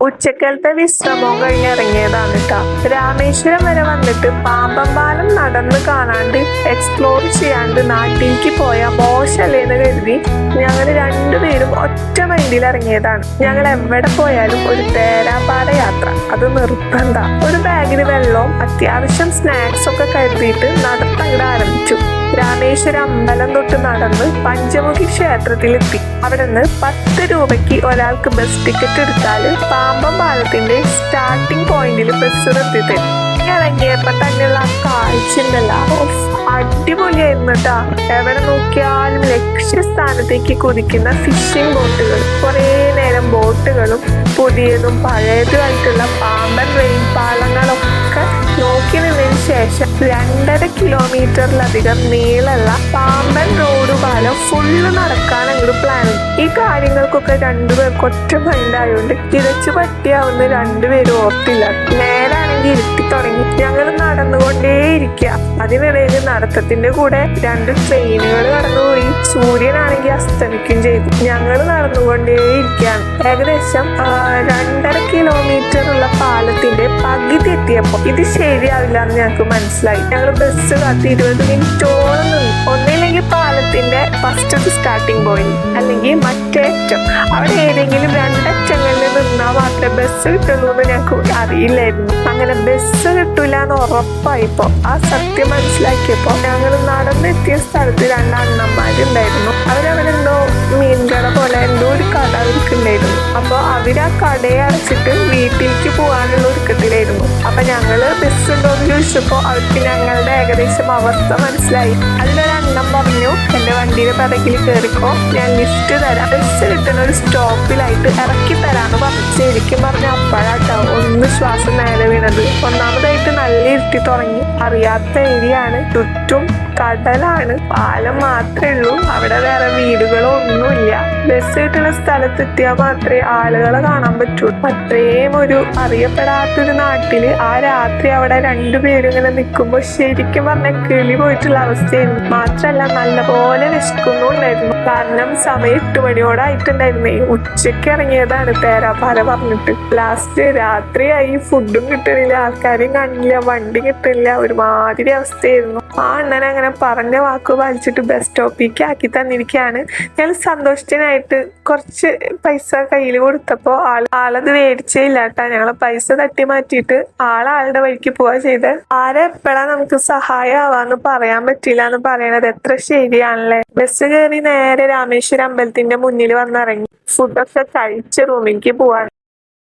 ഉച്ചക്കലത്തെ വിശ്രമവും കഴിഞ്ഞ് ഇറങ്ങിയതാണ് കേട്ടോ. രാമേശ്വരം വരെ വന്നിട്ട് പാമ്പമ്പാലം നടന്ന് കാണാണ്ട് എക്സ്പ്ലോർ ചെയ്യാണ്ട് നാട്ടിലേക്ക് പോയ മോശമല്ലേന്ന് കരുതി ഞങ്ങൾ രണ്ടുപേരും ഒറ്റ മൈൻഡിൽ ഇറങ്ങിയതാണ്. ഞങ്ങൾ എവിടെ പോയാലും ഒരു തേരാപ്പാറ യാത്ര അത് നിർബന്ധ. ഒരു ബാഗിൽ വെള്ളവും അത്യാവശ്യം സ്നാക്സ് ഒക്കെ കരുതിയിട്ട് നടത്തങ്ങട് ആരംഭിച്ചു. രാമേശ്വരം അമ്പലം തൊട്ട് നടന്ന് പഞ്ചമുഖി ക്ഷേത്രത്തിലെത്തി. അവിടെ നിന്ന് 10 രൂപയ്ക്ക് ഒരാൾക്ക് ബസ് ടിക്കറ്റ് എടുത്താല് പാമ്പം പാലത്തിന്റെ സ്റ്റാർട്ടിംഗ് പോയിന്റിൽ ബസ് നിർത്തിത്തരും. ഇറങ്ങിയപ്പോ തന്നെയുള്ള ആ കാഴ്ച ഉണ്ടല്ലോ, അടിപൊളിയായിരുന്നു കേട്ടാ. എവിടെ നോക്കിയാലും ലക്ഷ്യസ്ഥാനത്തേക്ക് കുതിക്കുന്ന ഫിഷിംഗ് ബോട്ടുകൾ, കുറെ നേരം ബോട്ടുകളും പുതിയതും പഴയതുമായിട്ടുള്ള പാമ്പൻ റെയിൽ പാലങ്ങളൊക്കെ നോക്കി നിന്നതിന് ശേഷം 2.5 കിലോമീറ്ററിലധികം നീളമുള്ള പാമ്പൻ റോഡ് പാലം ഫുള്ള് നടക്കാൻ അങ്ങോട്ട് പ്ലാൻ. ഈ കാര്യങ്ങൾക്കൊക്കെ രണ്ടുപേർക്ക് ഒറ്റ മൈൻഡായോണ്ട് കിതച്ചു പറ്റിയാവുന്ന രണ്ടുപേരും ഓർത്തില്ല. നേരാണെങ്കിൽ ഇരുട്ടി തുടങ്ങി. ഞങ്ങൾ നടന്നുകൊണ്ടേയിരിക്കുക. അതിനിടയിൽ നടത്തത്തിന്റെ കൂടെ 2 ട്രെയിനുകൾ കടന്നുപോയി. സൂര്യനാണെങ്കിൽ അസ്തമിക്കുകയും ചെയ്തു. ഞങ്ങൾ നടന്നുകൊണ്ടേയിരിക്കുകയാണ്. ഏകദേശം 2.5 കിലോമീറ്റർ ഉള്ള പാലത്തിന്റെ പകുതി എത്തിയപ്പോ ഇത് ശരിയാവില്ല എന്ന് ഞങ്ങൾക്ക് മനസ്സിലായി. ഞങ്ങൾ ബസ് കാത്ത് 20 മിനിറ്റോളം നിന്നു. ഒന്നില്ലെങ്കിൽ പാലത്തിന്റെ ഫസ്റ്റ് സ്റ്റാർട്ടിംഗ് പോയിന്റ്, അല്ലെങ്കിൽ മറ്റേ അറ്റം. അവിടെ ഏതെങ്കിലും 2 അറ്റങ്ങളിൽ നിന്നാൽ മാത്രമേ ബസ് കിട്ടുള്ളൂ എന്ന് ഞങ്ങൾക്ക് അറിയില്ലായിരുന്നു. അങ്ങനെ ബസ് കിട്ടൂല എന്ന് ഉറപ്പായിപ്പോ ആ സത്യം മനസ്സിലാക്കിയപ്പോ ഞങ്ങൾ നടന്നെത്തിയ സ്ഥലത്ത് 2 അണ്ണന്മാരുണ്ടായിരുന്നു. അവരവരെന്തോ മീൻകട പോലെ എന്തോ ഒരു കട അവർക്കുണ്ടായിരുന്നു. അപ്പൊ അവര് ആ കടയെ അടച്ചിട്ട് വീട്ടിലേക്ക് പോകാനുള്ള ഒരുക്കത്തിലായിരുന്നു. അപ്പൊ ഞങ്ങള് ബസ് ഉണ്ടോന്ന് ചോദിച്ചപ്പോ അവർക്ക് ഞങ്ങളുടെ ഏകദേശം അവസ്ഥ മനസ്സിലായി. അതിലൊരു അണ്ണൻ പറഞ്ഞു, എന്റെ വണ്ടിയുടെ പിറകിൽ കയറിക്കോ, ഞാൻ ലിഫ്റ്റ് തരാം, ബസ് കിട്ടുന്ന ഒരു സ്റ്റോപ്പിലായിട്ട് ഇറക്കി തരാന്ന് പറഞ്ഞു. ശരിക്കും പറഞ്ഞ അപ്പോഴാട്ടോ ഒന്ന് ശ്വാസം നേരെ വീണത്. ഒന്നാമതായിട്ട് നല്ല ഇരുട്ടി തുടങ്ങി. അറിയാത്ത ഏരിയയാണ്, ചുറ്റും കടലാണ്, പാലം മാത്രമേ ഉള്ളൂ. അവിടെ വേറെ വീടുകളോ ഒന്നുമില്ല. ബസ് കിട്ടുന്ന സ്ഥലത്തെത്തിയാൽ മാത്രമേ ആളുകളെ കാണാൻ പറ്റൂ. അത്രയും ഒരു അറിയപ്പെടാത്തൊരു നാട്ടില് ആ രാത്രി അവിടെ 2 പേരും ഇങ്ങനെ നിൽക്കുമ്പോൾ ശരിക്കും പറഞ്ഞ കിളി പോയിട്ടുള്ള അവസ്ഥയായിരുന്നു. മാത്രല്ല നല്ലപോലെ വിശക്കുന്നുണ്ടായിരുന്നു. കാരണം സമയം 8 മണിയോടായിട്ടുണ്ടായിരുന്നേ. ഉച്ചക്ക് ഇറങ്ങിയതാണ് തേരാപ്പാര പറഞ്ഞിട്ട്. ലാസ്റ്റ് രാത്രിയായി, ഫുഡും കിട്ടണില്ല, ആൾക്കാരെയും കാണില്ല, വണ്ടി കിട്ടില്ല, ഒരുമാതിരി അവസ്ഥയായിരുന്നു. ആ അണ്ണൻ അങ്ങനെ പറഞ്ഞ വാക്ക് പാലിച്ചിട്ട് ബസ് സ്റ്റോപ്പിലേക്ക് ആക്കി തന്നിരിക്കുകയാണ്. ഞാൻ സന്തോഷത്തിനായിട്ട് കുറച്ച് പൈസ കയ്യിൽ കൊടുത്തപ്പോ ആളത് മേടിച്ചേ ഇല്ല കേട്ടാ. ഞങ്ങളെ പൈസ തട്ടി മാറ്റിയിട്ട് ആളുടെ വഴിക്ക് പോവാ ചെയ്ത്. എപ്പോഴാ നമുക്ക് സഹായം ആവാന്ന് പറയാൻ പറ്റില്ല എന്ന് പറയണത് എത്ര ശരിയാണല്ലേ. ബസ് കയറി നേരെ രാമേശ്വരം അമ്പലത്തിന്റെ മുന്നിൽ വന്നിറങ്ങി. ഫുഡൊക്കെ കഴിച്ച് റൂമിലേക്ക് പോവാണ്.